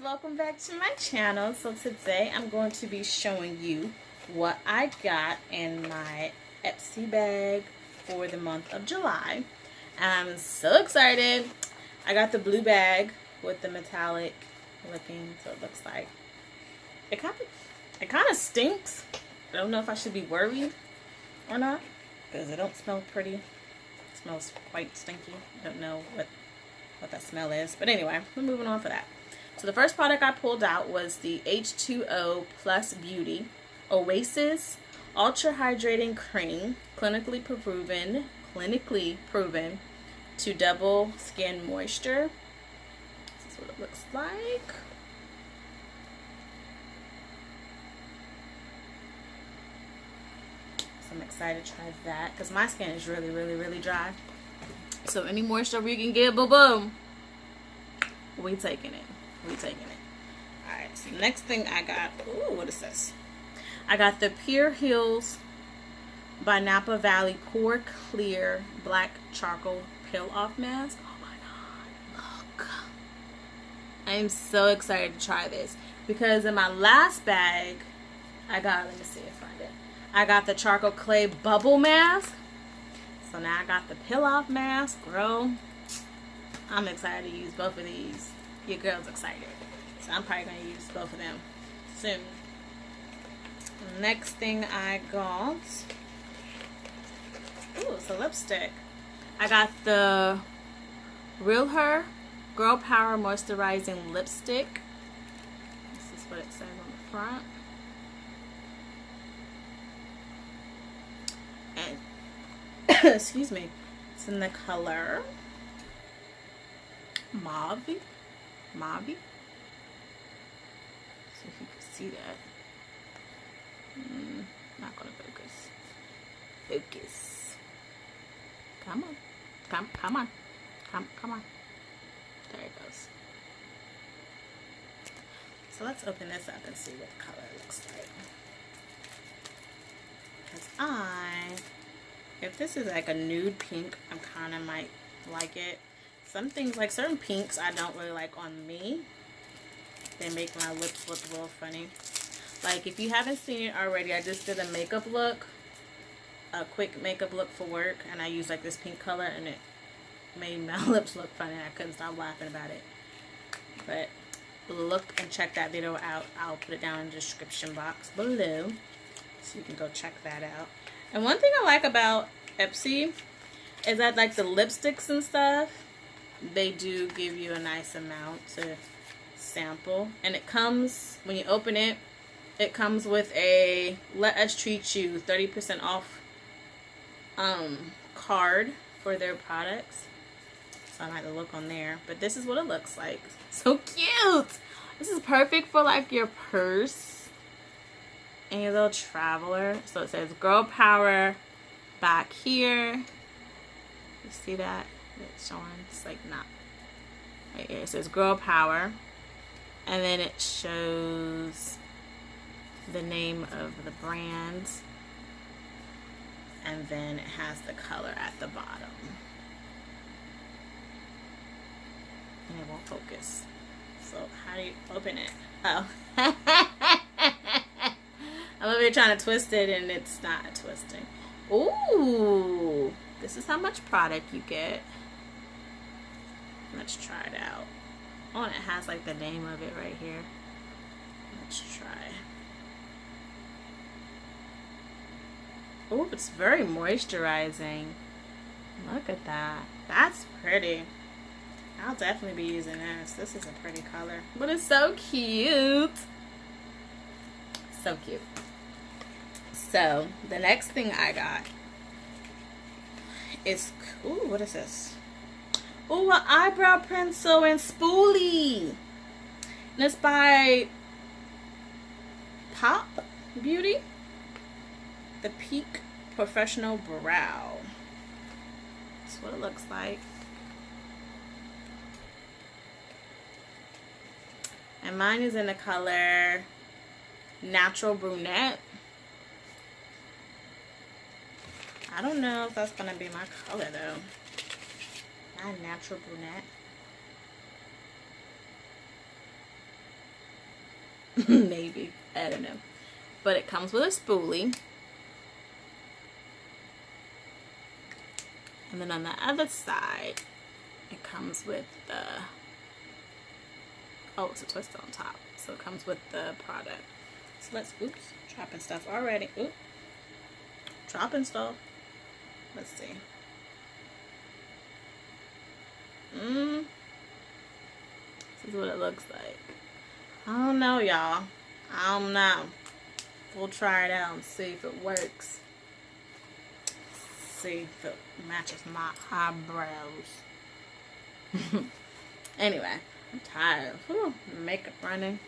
welcome back to my channel. So today I'm going to be showing you what I got in my Ipsy bag for the month of July. I'm so excited. I got the blue bag with the metallic looking, so it looks like it kind of stinks. I don't know if I should be worried or not because it don't smell pretty. It smells quite stinky. I don't know what that smell is, but anyway, we're moving on for that. So the first product I pulled out was the H2O Plus Beauty Oasis Ultra Hydrating Cream, clinically proven to double skin moisture. This is what it looks like. So I'm excited to try that because my skin is really dry. So any moisture we can get, boom, we taking it. Alright, so the next thing I got, ooh, what is this? I got the Pure Heals by Napa Valley Pore Clear Black Charcoal Peel Off Mask. Oh my god, look. I'm so excited to try this because in my last bag, I got, let me see if I find it. I got the Charcoal Clay Bubble Mask. So now I got the Peel Off Mask, girl. I'm excited to use both of these. Your girl's excited. So I'm probably going to use both of them soon. Next thing I got, ooh, it's a lipstick. I got the Real Her Girl Power Moisturizing Lipstick. This is what it says on the front. And excuse me, it's in the color mauve. See if you can see that. Not gonna focus. Come on. There it goes. So let's open this up and see what the color looks like. Because if this is like a nude pink, I kind of might like it. Some things, like certain pinks, I don't really like on me. They make my lips look real funny. Like, if you haven't seen it already, I just did a makeup look. A quick makeup look for work. And I used, like, this pink color. And it made my lips look funny. I couldn't stop laughing about it. But look and check that video out. I'll put it down in the description box below. So you can go check that out. And one thing I like about Ipsy is that, like, the lipsticks and stuff, they do give you a nice amount to sample. And it comes, when you open it, it comes with a Let Us Treat You 30% off card for their products. So I like to look on there. But this is what it looks like. So cute! This is perfect for like your purse and your little traveler. So it says Girl Power back here. You see that? It's showing, it's like not right here. It says Girl Power, and then it shows the name of the brand, and then it has the color at the bottom, and it won't focus. So how do you open it? Oh. I'm over here trying to twist it and it's not twisting. Ooh, this is how much product you get. Let's try it out. Oh, and it has like the name of it right here. Let's try. Oh, it's very moisturizing. Look at that. That's pretty. I'll definitely be using this. This is a pretty color. But it's so cute. So cute. So, the next thing I got is, ooh, what is this? Ooh, an eyebrow pencil and spoolie. And it's by Pop Beauty. The Peak Professional Brow. That's what it looks like. And mine is in the color Natural Brunette. I don't know if that's going to be my color though. Not Natural Brunette. Maybe. I don't know. But it comes with a spoolie. And then on the other side, it comes with the, oh, it's a twist on top. So it comes with the product. So let's, oops, dropping stuff already. Oops. Dropping stuff. Let's see. This is what it looks like. I don't know, y'all. I don't know. We'll try it out and see if it works. See if it matches my eyebrows. Anyway, I'm tired. Whew, makeup running.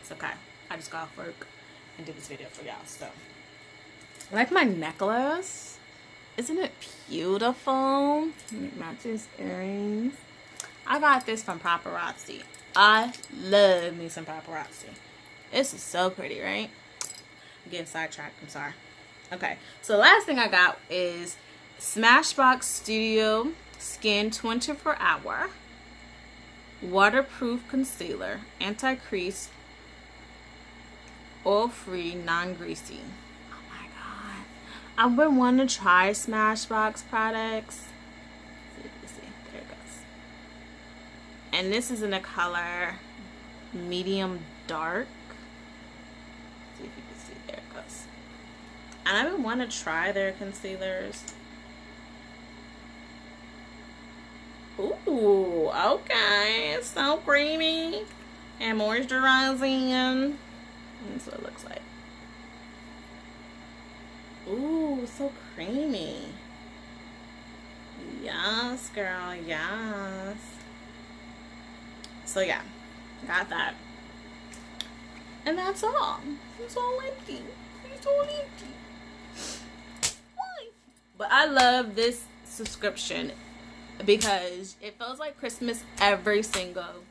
It's okay. I just got off work and did this video for y'all. So, I like my necklace. Isn't it beautiful? It matches earrings. I got this from Paparazzi. I love me some Paparazzi. This is so pretty, right? I'm getting sidetracked. I'm sorry. Okay, so the last thing I got is Smashbox Studio Skin 24 Hour Waterproof Concealer, Anti-Crease, Oil-Free, Non-Greasy. Oh my god. I've been wanting to try Smashbox products. See, there it goes. And this is in the color medium dark. See if you can see, there it goes. And I've been wanting to try their concealers. Ooh, okay. It's so creamy and moisturizing. That's what it looks like. Ooh, so creamy. Yes, girl, yes. So yeah, got that. And that's all. It's all empty. It's all empty. Why? But I love this subscription because it feels like Christmas every single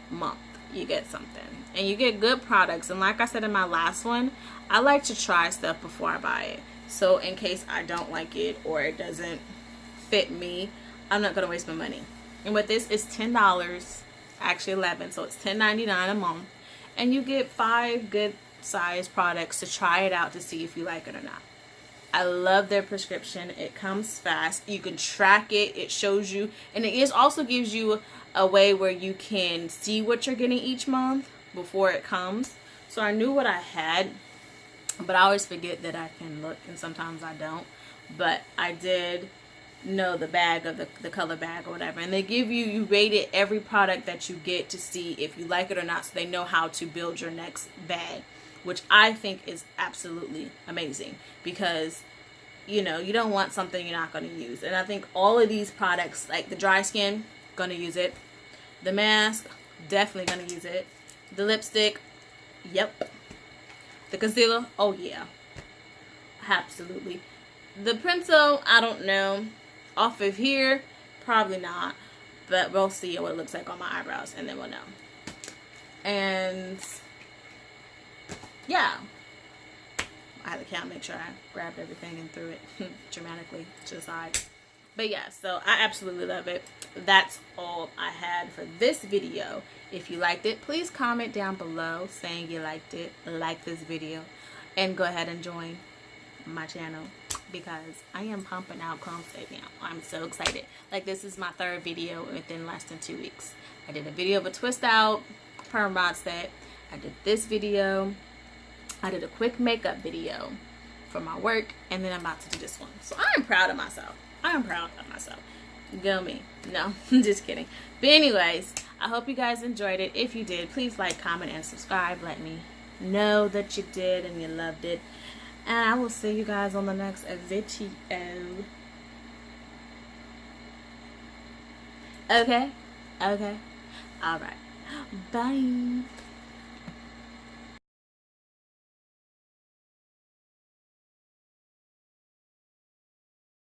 month. You get something. And you get good products. And like I said in my last one, I like to try stuff before I buy it. So in case I don't like it or it doesn't fit me, I'm not going to waste my money. And with this, it's $10. Actually $11. So it's $10.99 a month. And you get 5 good size products to try it out to see if you like it or not. I love their prescription. It comes fast. You can track it. It shows you. And it also gives you a way where you can see what you're getting each month before it comes. So I knew what I had, but I always forget that I can look, and sometimes I don't. But I did know the bag of the color bag or whatever, and they give you rate it every product that you get to see if you like it or not, so they know how to build your next bag, which I think is absolutely amazing, because you know, you don't want something you're not going to use. And I think all of these products, like the dry skin, gonna use it. The mask, definitely gonna use it. The lipstick, yep. The concealer, oh yeah, absolutely. The pencil, I don't know. Off of here, probably not, but we'll see what it looks like on my eyebrows and then we'll know. And yeah, I had to count, make sure I grabbed everything and threw it dramatically to the side. But yeah, so I absolutely love it. That's all I had for this video. If you liked it, please comment down below saying you liked it, like this video, and go ahead and join my channel, because I am pumping out content now. I'm so excited. Like, this is my 3rd video within less than 2 weeks. I did a video of a twist out perm rod set. I did this video. I did a quick makeup video for my work, and then I'm about to do this one. So I'm proud of myself. I am proud of myself. Go me. No, I'm just kidding. But anyways, I hope you guys enjoyed it. If you did, please like, comment, and subscribe. Let me know that you did and you loved it. And I will see you guys on the next video. Okay? Okay. Alright. Bye.